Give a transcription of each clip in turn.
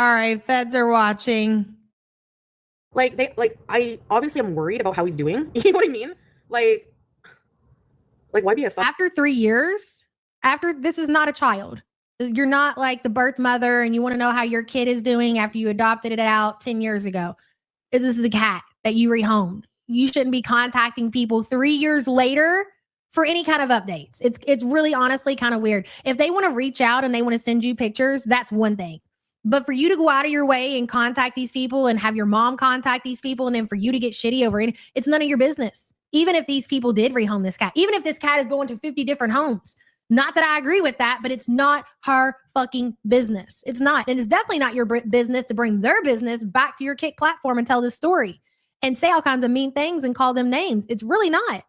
All right, feds are watching. I obviously am worried about how he's doing. You know what I mean? Like why be a After 3 years, after this is not a child. You're not like the birth mother and you want to know how your kid is doing after you adopted it out 10 years ago. This is a cat that you rehomed. You shouldn't be contacting people 3 years later for any kind of updates. It's really honestly kind of weird. If they want to reach out and they want to send you pictures, that's one thing. But for you to go out of your way and contact these people and have your mom contact these people and then for you to get shitty over it, it's none of your business. Even if these people did rehome this cat, even if this cat is going to 50 different homes. Not that I agree with that, but it's not her fucking business. It's not. And it's definitely not your business to bring their business back to your Kick platform and tell this story and say all kinds of mean things and call them names. It's really not.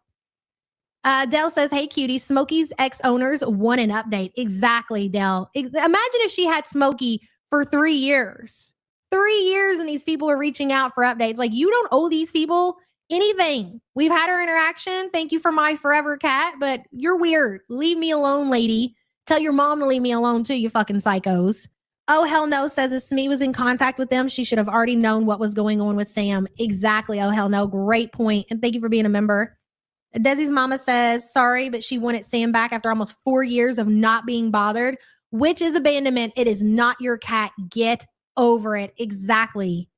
Dell says, hey, cutie, Smokey's ex-owners want an update. Exactly, Dell. Imagine if she had Smokey for 3 years. 3 years and these people are reaching out for updates. Like, you don't owe these people anything. We've had our interaction. Thank you for my forever cat, but you're weird. Leave me alone, lady. Tell your mom to leave me alone too, you fucking psychos. Oh, hell no, says if Smee was in contact with them, she should have already known what was going on with Sam. Exactly. Oh, hell no. Great point. And thank you for being a member. Desi's mama says, sorry, but she wanted Sam back after almost 4 years of not being bothered, which is abandonment. It is not your cat. Get over it. Exactly.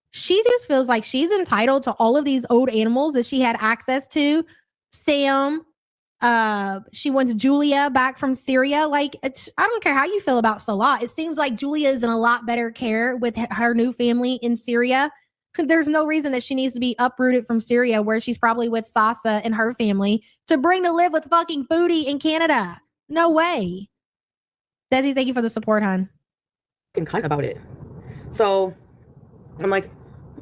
She just feels like she's entitled to all of these old animals that she had access to. Sam, she wants Julia back from Syria. Like, I don't care how you feel about Salah. It seems like Julia is in a lot better care with her new family in Syria. There's no reason that she needs to be uprooted from Syria, where she's probably with Sasa and her family, to bring to live with fucking Foodie in Canada. No way. Desi, thank you for the support, hon. Cunt about it. So I'm like,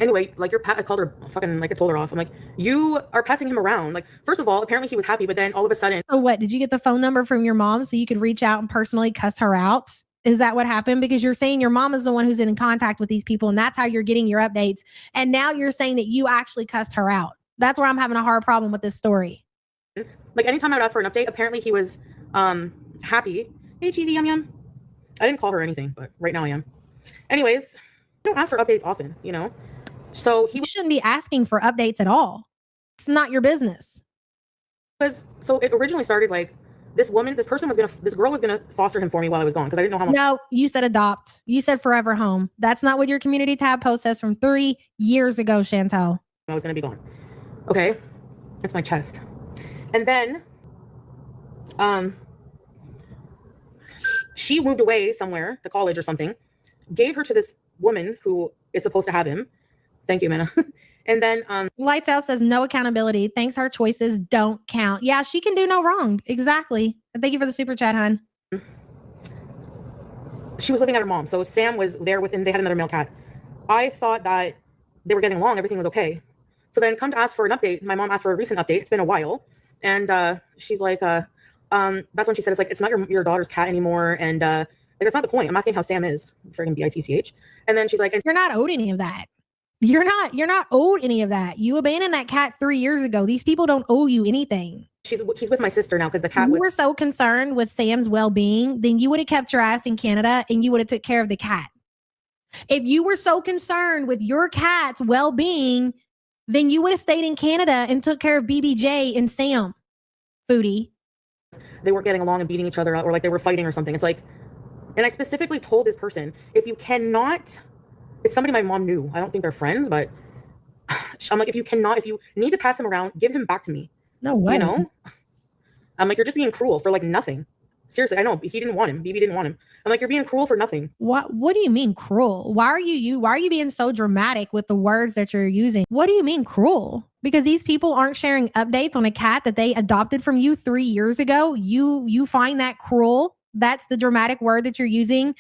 anyway, like I called her fucking, like I told her off. I'm like, you are passing him around. Like, first of all, apparently he was happy, but then all of a sudden. So what, did you get the phone number from your mom so you could reach out and personally cuss her out? Is that what happened? Because you're saying your mom is the one who's in contact with these people and that's how you're getting your updates. And now you're saying that you actually cussed her out. That's where I'm having a hard problem with this story. Like, anytime I would ask for an update, apparently he was happy. Hey, cheesy yum yum. I didn't call her anything, but right now I am. Anyways, I don't ask for updates often, you know? So he shouldn't be asking for updates at all. It's not your business. So it originally started like this girl was gonna foster him for me while I was gone because I didn't know how much. No, you said adopt. You said forever home. That's not what your community tab post says from 3 years ago, Chantel. I was gonna be gone. Okay, that's my chest. And then, she moved away somewhere to college or something, gave her to this woman who is supposed to have him. Thank you, Manna. And then Lights Out says no accountability. Thanks, her choices don't count. Yeah, she can do no wrong. Exactly. Thank you for the super chat, hon. She was living at her mom. So Sam was there they had another male cat. I thought that they were getting along. Everything was okay. So then come to ask for an update. My mom asked for a recent update. It's been a while. And she's like, that's when she said, it's like, it's not your daughter's cat anymore. And like, that's not the point. I'm asking how Sam is. Friggin' BITCH. And then she's like, you're not owed any of that. You're not owed any of that. You abandoned that cat 3 years ago. These people don't owe you anything. He's with my sister now because the cat was. You were so concerned with Sam's well-being, then you would have kept your ass in Canada and you would have took care of the cat. If you were so concerned with your cat's well-being, then you would have stayed in Canada and took care of BBJ and Sam. Foodie. They weren't getting along and beating each other up, or like they were fighting or something. It's like, and I specifically told this person, if you cannot. It's somebody my mom knew. I don't think they're friends, but I'm like, if you need to pass him around, give him back to me. No way. You know? I'm like, you're just being cruel for like nothing. Seriously, I know he didn't want him. BB didn't want him. I'm like, you're being cruel for nothing. What do you mean cruel? Why are you being so dramatic with the words that you're using? What do you mean cruel? Because these people aren't sharing updates on a cat that they adopted from you 3 years ago. You find that cruel? That's the dramatic word that you're using.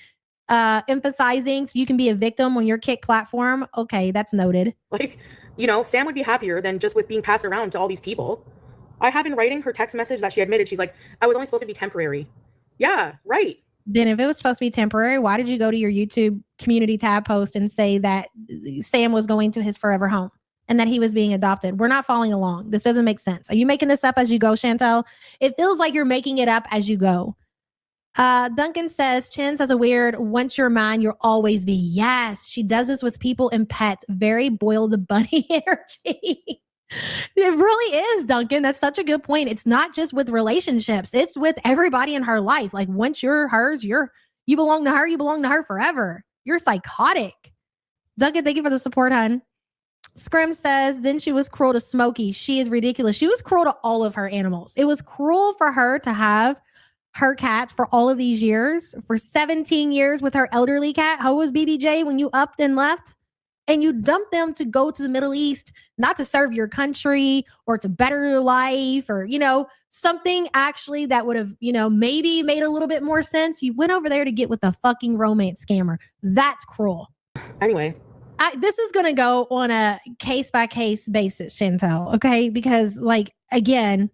Emphasizing so you can be a victim on your Kick platform. Okay, that's noted. Like, you know, Sam would be happier than just with being passed around to all these people. I have in writing her text message that she admitted. She's like, I was only supposed to be temporary. Yeah, right. Then if it was supposed to be temporary, why did you go to your YouTube community tab post and say that Sam was going to his forever home and that he was being adopted? We're not following along. This doesn't make sense. Are you making this up as you go, Chantel? It feels like you're making it up as you go. Duncan says, Chin says a weird, once you're mine, you'll always be. Yes, she does this with people and pets. Very boil the bunny energy. It really is, Duncan. That's such a good point. It's not just with relationships. It's with everybody in her life. Like once you're hers, you belong to her. You belong to her forever. You're psychotic. Duncan, thank you for the support, hon. Scrim says, then she was cruel to Smokey. She is ridiculous. She was cruel to all of her animals. It was cruel for her to have her cats for all of these years, for 17 years with her elderly cat. How was BBJ when you upped and left? And you dumped them to go to the Middle East, not to serve your country or to better your life or, something actually that would have, maybe made a little bit more sense. You went over there to get with a fucking romance scammer. That's cruel. Anyway. This is going to go on a case-by-case basis, Chantel, okay? Because, again,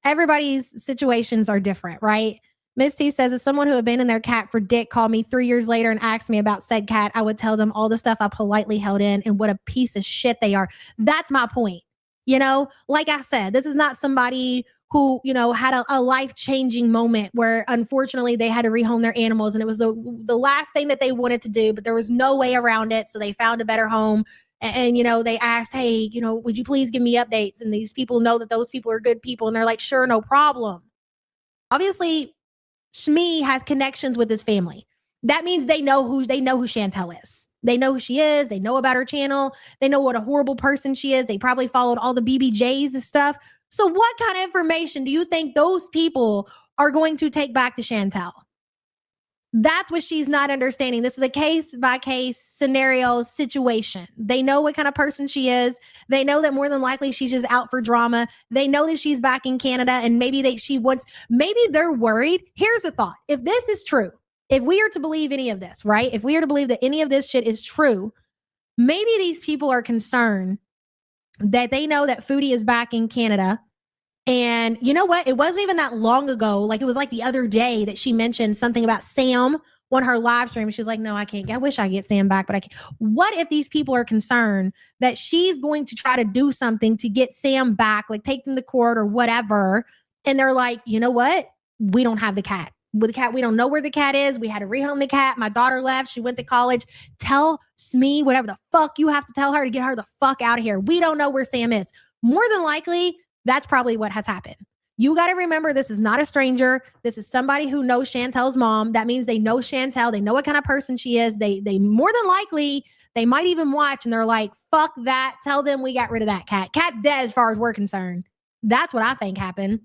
everybody's situations are different, right? Miss T says, if someone who abandoned their cat for dick called me 3 years later and asked me about said cat, I would tell them all the stuff I politely held in and what a piece of shit they are. That's my point. Like I said, this is not somebody who, had a life-changing moment where unfortunately they had to rehome their animals and it was the last thing that they wanted to do, but there was no way around it. So they found a better home and they asked, hey, would you please give me updates? And these people know that those people are good people. And they're like, sure, no problem. Obviously, Shmi has connections with his family. That means they know who Chantel is. They know who she is. They know about her channel. They know what a horrible person she is. They probably followed all the BBJs and stuff. So what kind of information do you think those people are going to take back to Chantel? That's what she's not understanding. This is a case-by-case scenario situation. They know what kind of person she is. They know that more than likely she's just out for drama. They know that she's back in Canada and maybe they're worried. Here's the thought. If this is true, if we are to believe any of this, right? If we are to believe that any of this shit is true, maybe these people are concerned that they know that Foodie is back in Canada. And you know what? It wasn't even that long ago. It was the other day that she mentioned something about Sam on her live stream. She was like, no, I can't. I wish I could get Sam back, but I can't. What if these people are concerned that she's going to try to do something to get Sam back, take them to court or whatever? And they're like, you know what? We don't have the cat. With the cat, we don't know where the cat is. We had to rehome the cat. My daughter left. She went to college. Tell Smee whatever the fuck you have to tell her to get her the fuck out of here. We don't know where Sam is. More than likely, that's probably what has happened. You got to remember, this is not a stranger. This is somebody who knows Chantel's mom. That means they know Chantel. They know what kind of person she is. They more than likely, they might even watch and they're like, fuck that. Tell them we got rid of that cat. Cat's dead as far as we're concerned. That's what I think happened.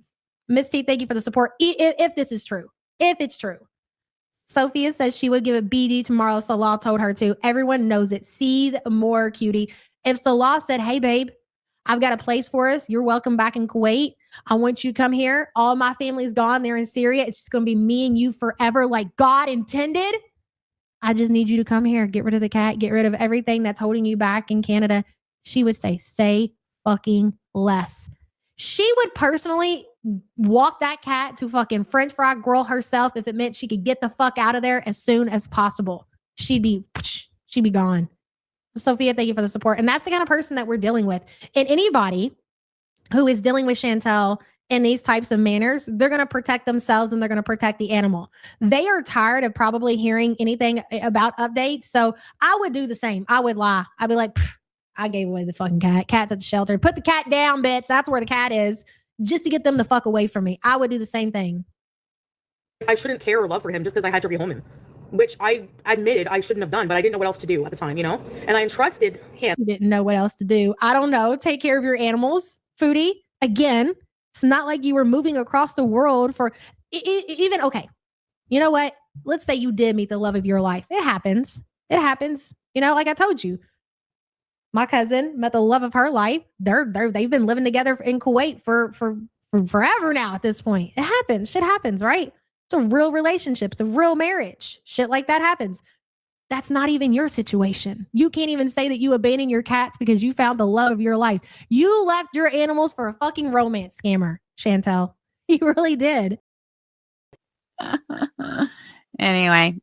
Miss T, thank you for the support. If this is true. If it's true. Sophia says she would give it BD tomorrow. Salah told her to. Everyone knows it. Seethe more, cutie. If Salah said, hey, babe, I've got a place for us. You're welcome back in Kuwait. I want you to come here. All my family's gone. They're in Syria. It's just going to be me and you forever like God intended. I just need you to come here. Get rid of the cat. Get rid of everything that's holding you back in Canada. She would say fucking less. She would personally walk that cat to fucking French fry girl herself if it meant she could get the fuck out of there as soon as possible. She'd be gone. Sophia, thank you for the support. And that's the kind of person that we're dealing with. And anybody who is dealing with Chantel in these types of manners, they're going to protect themselves and they're going to protect the animal. They are tired of probably hearing anything about updates. So I would do the same. I would lie. I'd be like, I gave away the fucking cat. Cat's at the shelter. Put the cat down, bitch. That's where the cat is. Just to get them the fuck away from me. I would do the same thing. I shouldn't care or love for him just because I had to rehome him, which I admitted I shouldn't have done, but I didn't know what else to do at the time, and I entrusted him. You didn't know what else to do. I don't know. Take care of your animals, Foodie. Again, it's not like you were moving across the world for even, okay. You know what? Let's say you did meet the love of your life. It happens. It happens. Like I told you, my cousin met the love of her life. They've been living together in Kuwait for forever now at this point. It happens. Shit happens, right? It's a real relationship. It's a real marriage. Shit like that happens. That's not even your situation. You can't even say that you abandoned your cats because you found the love of your life. You left your animals for a fucking romance scammer, Chantel. You really did. Anyway,